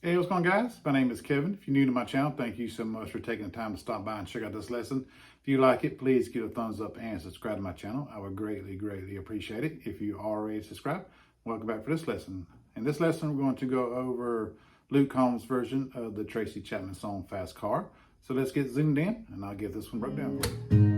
Hey, what's going on, guys? My name is Kevin. If you're new to my channel, thank you so much for taking the time to stop by and check out this lesson. If you like it, please give it a thumbs up and subscribe to my channel. I would greatly appreciate it. If you already subscribed, welcome back for this lesson. In this lesson, we're going to go over Luke Combs' version of the Tracy Chapman song, Fast Car. So let's get zoomed in, and I'll get this one broke down for you.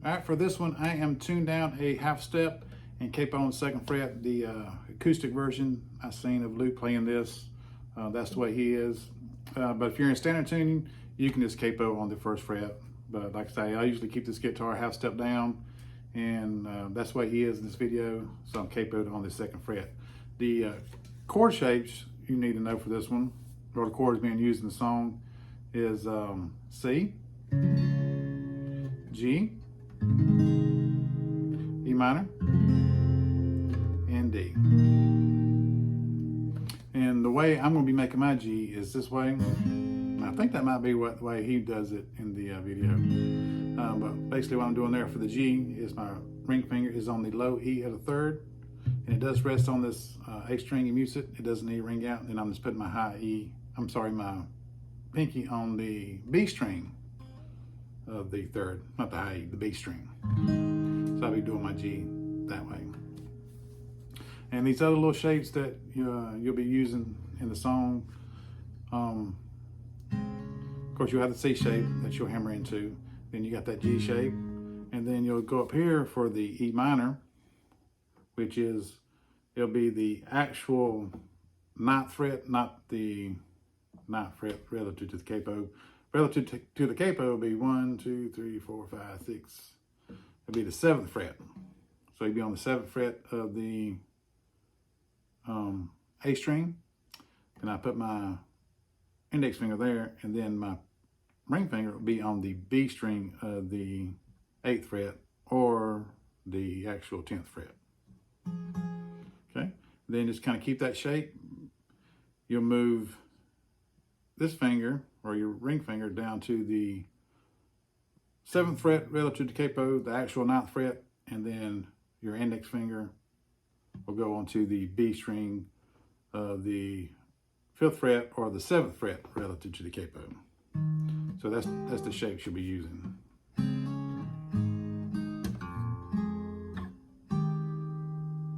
All right, for this one, I am tuned down a half step and capo on the second fret. The acoustic version I've seen of Luke playing this, that's the way he is. But if you're in standard tuning, you can just capo on the first fret. But like I say, I usually keep this guitar half step down, and that's the way he is in this video. So I'm capoed on the second fret. The chord shapes you need to know for this one, or the chords being used in the song, is C, G, E minor, and D. And the way I'm going to be making my G is this way. I think that might be what way he does it in the video. But basically what I'm doing there for the G is my ring finger is on the low E at a third, and it does rest on this A string and mute it. It doesn't need ring out. And I'm just putting my my pinky on the B string of the third, not the high E, the B string. So I'll be doing my G that way. And these other little shapes that you'll be using in the song, of course you'll have the C shape that you'll hammer into, then you got that G shape, and then you'll go up here for the E minor, which is, it'll be the actual ninth fret, not the ninth fret relative to the capo. Relative to the capo will be 1, 2, 3, 4, 5, 6. It'll be the 7th fret. So you'll be on the 7th fret of the A string. And I put my index finger there, and then my ring finger will be on the B string of the 8th fret or the actual 10th fret. Okay, then just kind of keep that shape. You'll move this finger or your ring finger down to the 7th fret relative to capo, the actual 9th fret, and then your index finger will go onto the B string of the 5th fret or the 7th fret relative to the capo. So that's the shape you'll be using.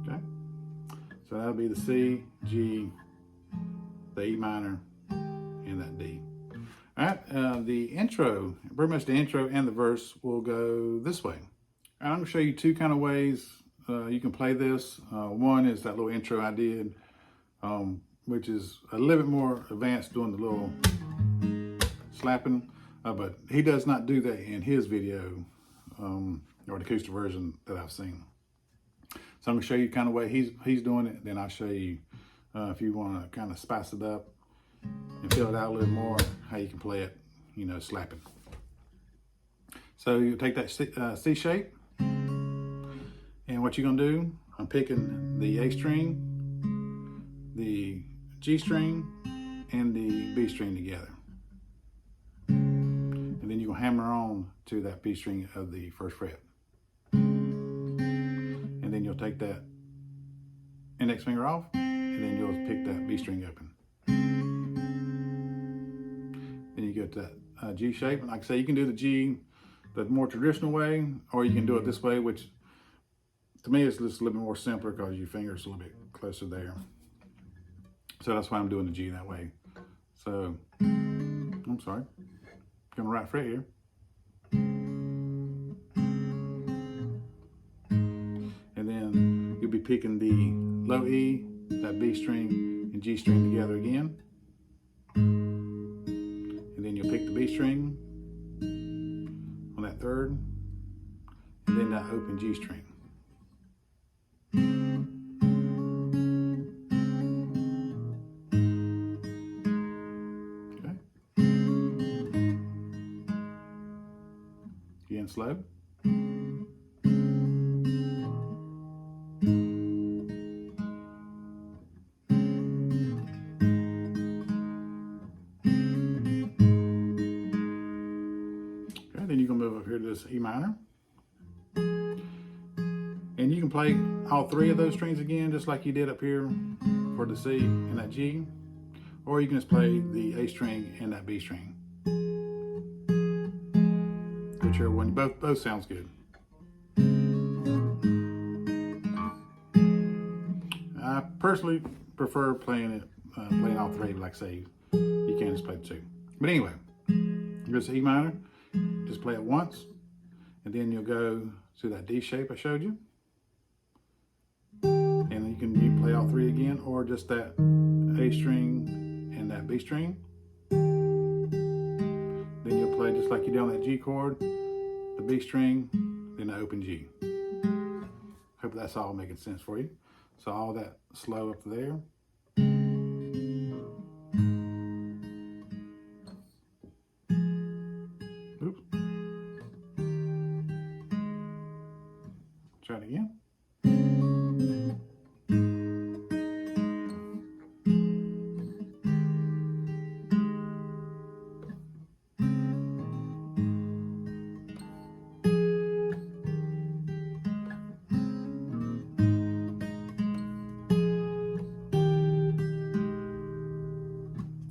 Okay, so that'll be the C, G, the E minor, and that D. All right, the intro, pretty much the intro and the verse will go this way. And I'm gonna show you two kind of ways you can play this. One is that little intro I did, which is a little bit more advanced, doing the little slapping, but he does not do that in his video, or the acoustic version that I've seen. So I'm gonna show you kind of way he's doing it, then I'll show you if you wanna kind of spice it up and fill it out a little more, how you can play it, slapping. So you take that C shape, and what you're gonna do, I'm picking the A string, the G string, and the B string together. And then you'll hammer on to that B string of the 1st fret. And then you'll take that index finger off, and then you'll pick that B string open. Then you get that G shape. And like I say, you can do the G the more traditional way, or you can do it this way, which to me is just a little bit more simpler because your finger's a little bit closer there. So that's why I'm doing the G that way. So, I'm sorry, going to right fret here. And then you'll be picking the low E, that B string, and G string together again. And then you'll pick the B string on that 3rd, and then that open G string. Okay. Again, slow. this E minor. And you can play all three of those strings again, just like you did up here for the C and that G. Or you can just play the A string and that B string. Whichever one, both sounds good. I personally prefer playing all three, like I say, you can just play the two. But anyway, here's E minor, just play it once, and then you'll go to that D shape I showed you. And then you play all three again, or just that A string and that B string. Then you'll play just like you did on that G chord, the B string, then the open G. Hope that's all making sense for you. So all that slow up there. Oops. Try it again.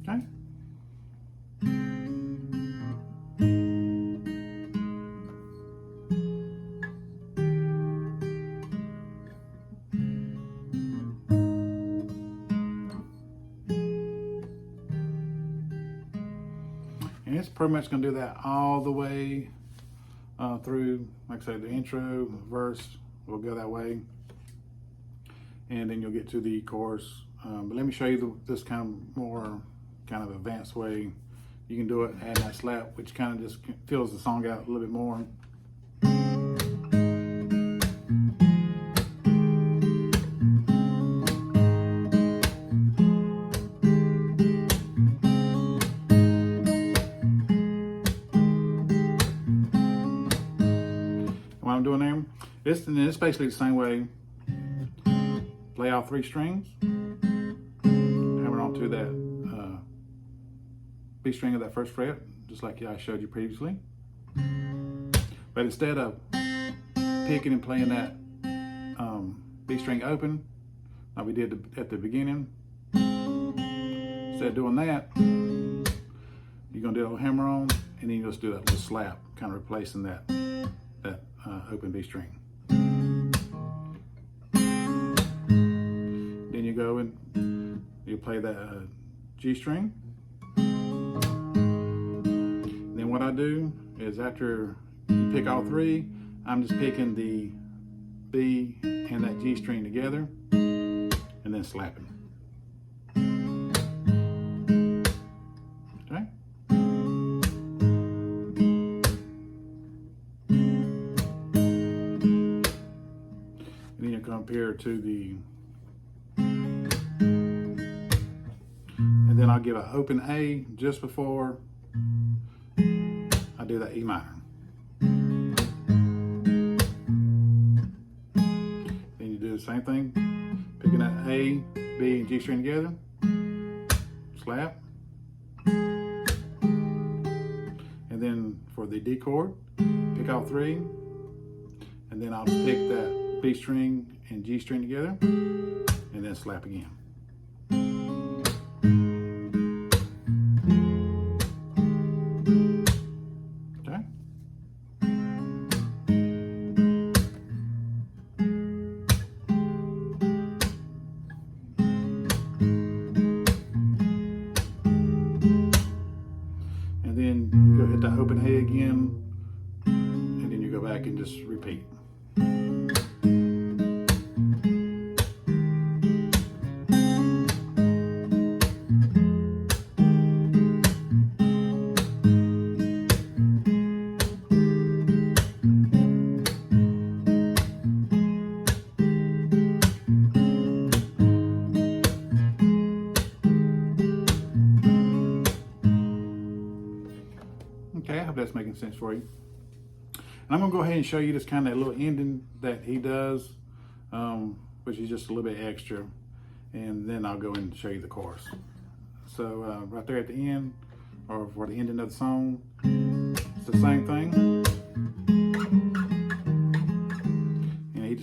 Okay. And it's pretty much going to do that all the way through, like I said, the intro, verse will go that way. And then you'll get to the chorus. But let me show you this kind of more advanced way you can do it, add that slap, which kind of just fills the song out a little bit more. What I'm doing there, it's basically the same way. Play all three strings, hammer onto that B string of that first fret, just like I showed you previously. But instead of picking and playing that B string open, like we did at the beginning, instead of doing that, you're gonna do a little hammer on, and then you just do that little slap, kind of replacing that open B string. Then you go and you play that G string. Then what I do is after you pick all three, I'm just picking the B and that G string together and then slapping. Okay? And then you come up here to the, and then I'll give an open A just before I do that E minor. Then you do the same thing, picking that A, B, and G string together, slap. And then for the D chord, pick all three, and then I'll just pick that B string and G string together, and then slap again. Okay? And then you go hit that open A again, and then you go back and just repeat. Okay, I hope that's making sense for you. And I'm gonna go ahead and show you this kind of little ending that he does, which is just a little bit extra. And then I'll go and show you the chorus. So right there at the end, or for the ending of the song, it's the same thing.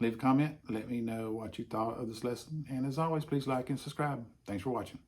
Leave a comment. Let me know what you thought of this lesson. And as always, please like and subscribe. Thanks for watching.